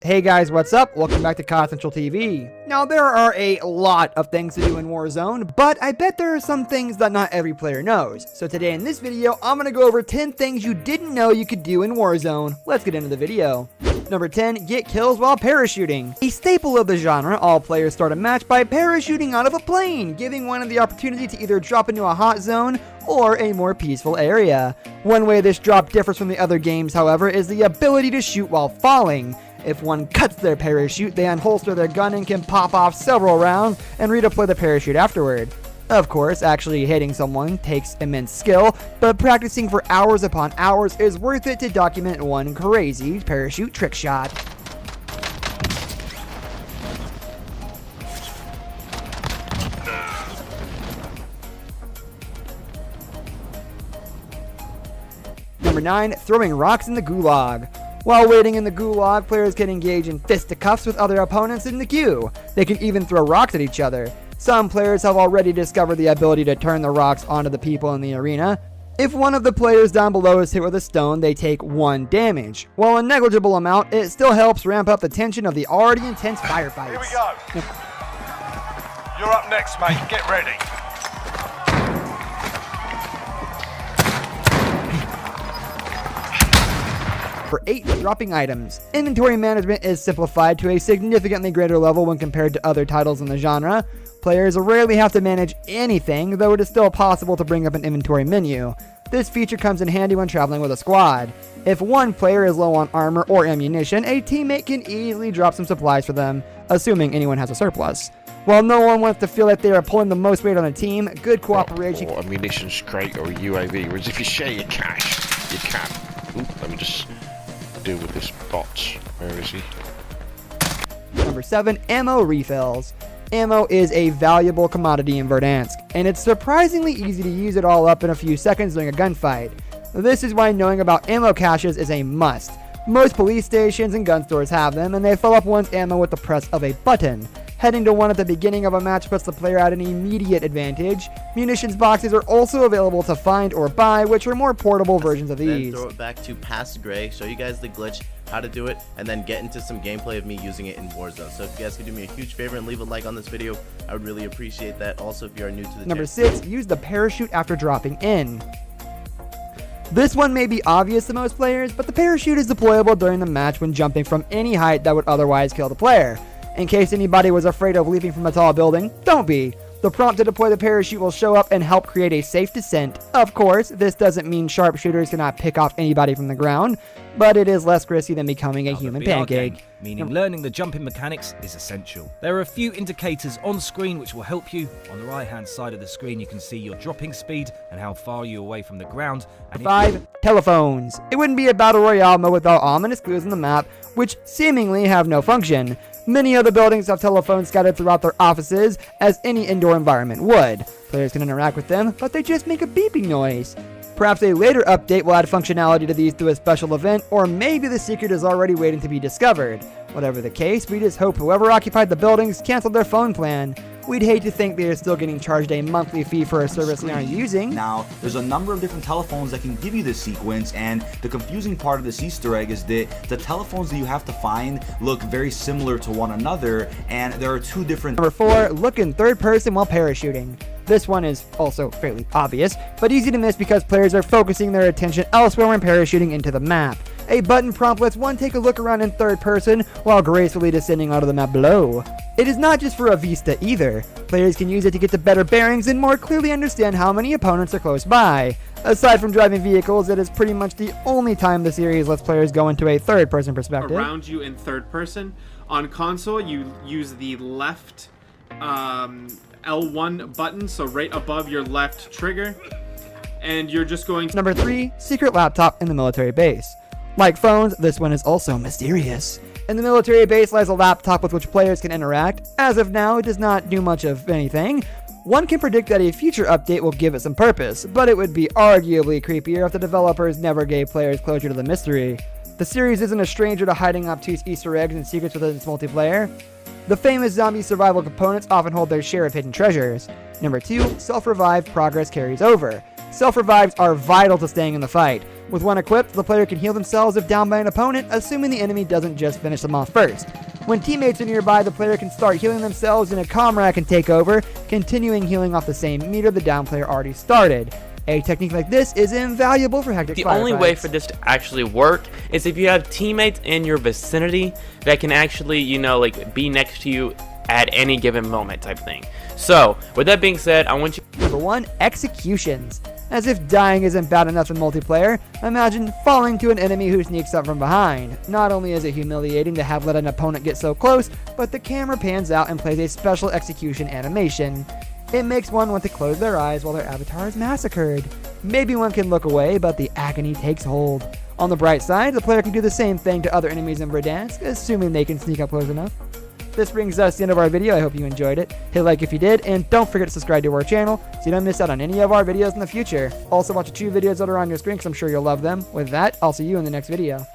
Hey guys, what's up? Welcome back to Cod Central TV. Now there are a lot of things to do in Warzone, but I bet there are some things that not every player knows. So today in this video, I'm going to go over 10 things you didn't know you could do in Warzone. Let's get into the video. Number 10, get kills while parachuting. A staple of the genre, all players start a match by parachuting out of a plane, giving one the opportunity to either drop into a hot zone or a more peaceful area. One way this drop differs from the other games, however, is the ability to shoot while falling. If one cuts their parachute, they unholster their gun and can pop off several rounds and redeploy the parachute afterward. Of course, actually hitting someone takes immense skill, but practicing for hours upon hours is worth it to document one crazy parachute trick shot. Number 9, throwing rocks in the gulag. While waiting in the gulag, players can engage in fisticuffs with other opponents in the queue. They can even throw rocks at each other. Some players have already discovered the ability to turn the rocks onto the people in the arena. If one of the players down below is hit with a stone, they take 1 damage. While a negligible amount, it still helps ramp up the tension of the already intense firefights. Here we go. You're up next, mate. Get ready. For 8, dropping items. Inventory management is simplified to a significantly greater level when compared to other titles in the genre. Players rarely have to manage anything, though it is still possible to bring up an inventory menu. This feature comes in handy when traveling with a squad. If one player is low on armor or ammunition, a teammate can easily drop some supplies for them, assuming anyone has a surplus. While no one wants to feel like they are pulling the most weight on a team, good cooperation... Or a munitions crate or a UAV, whereas if you share your cash, you can. Ooh, let me just deal with this bot. Where is he? Number 7, ammo refills. Ammo is a valuable commodity in Verdansk, and it's surprisingly easy to use it all up in a few seconds during a gunfight. This is why knowing about ammo caches is a must. Most police stations and gun stores have them, and they fill up one's ammo with the press of a button. Heading to one at the beginning of a match puts the player at an immediate advantage. Munitions boxes are also available to find or buy, which are more portable versions of these. Then throw it back to Past Gray, show you guys the glitch, how to do it, and then get into some gameplay of me using it in Warzone. So if you guys could do me a huge favor and leave a like on this video, I would really appreciate that. Also, if you are new to the channel. Number 6, use the parachute after dropping in. This one may be obvious to most players, but the parachute is deployable during the match when jumping from any height that would otherwise kill the player. In case anybody was afraid of leaping from a tall building, don't be. The prompt to deploy the parachute will show up and help create a safe descent. Of course, this doesn't mean sharpshooters cannot pick off anybody from the ground, but it is less risky than becoming a human pancake. Meaning learning the jumping mechanics is essential. There are a few indicators on screen which will help you. On the right hand side of the screen you can see your dropping speed and how far you're away from the ground. And 5, telephones. It wouldn't be a battle royale mode without ominous clues on the map, which seemingly have no function. Many other buildings have telephones scattered throughout their offices, as any indoor environment would. Players can interact with them, but they just make a beeping noise. Perhaps a later update will add functionality to these through a special event, or maybe the secret is already waiting to be discovered. Whatever the case, we just hope whoever occupied the buildings canceled their phone plan. We'd hate to think they are still getting charged a monthly fee for a service they aren't using. Now, there's a number of different telephones that can give you this sequence, and the confusing part of this Easter egg is that the telephones that you have to find look very similar to one another, and there are 2 different... Number 4, look in third person while parachuting. This one is also fairly obvious, but easy to miss because players are focusing their attention elsewhere when parachuting into the map. A button prompt lets one take a look around in third person while gracefully descending onto the map below. It is not just for a vista either. Players can use it to get to better bearings and more clearly understand how many opponents are close by. Aside from driving vehicles, it is pretty much the only time the series lets players go into a third person perspective. Around you in third person. On console, you use the left L1 button, so right above your left trigger, and you're just going to... Number 3, secret laptop in the military base. Like phones, this one is also mysterious. In the military base lies a laptop with which players can interact. As of now, it does not do much of anything. One can predict that a future update will give it some purpose, but it would be arguably creepier if the developers never gave players closure to the mystery. The series isn't a stranger to hiding obtuse Easter eggs and secrets within its multiplayer. The famous zombie survival components often hold their share of hidden treasures. Number 2, self-revive progress carries over. Self-revives are vital to staying in the fight. With one equipped, the player can heal themselves if down by an opponent, assuming the enemy doesn't just finish them off first. When teammates are nearby, the player can start healing themselves and a comrade can take over, continuing healing off the same meter the down player already started. A technique like this is invaluable for hectic The firefights. only way for this to actually work is if you have teammates in your vicinity that can actually, you know, like be next to you at any given moment type thing. So, with that being said, I want you... Number 1, executions. As if dying isn't bad enough in multiplayer, imagine falling to an enemy who sneaks up from behind. Not only is it humiliating to have let an opponent get so close, but the camera pans out and plays a special execution animation. It makes one want to close their eyes while their avatar is massacred. Maybe one can look away, but the agony takes hold. On the bright side, the player can do the same thing to other enemies in Verdansk, assuming they can sneak up close enough. This brings us to the end of our video. I hope you enjoyed it. Hit like if you did, and don't forget to subscribe to our channel so you don't miss out on any of our videos in the future. Also watch the 2 videos that are on your screen because I'm sure you'll love them. With that, I'll see you in the next video.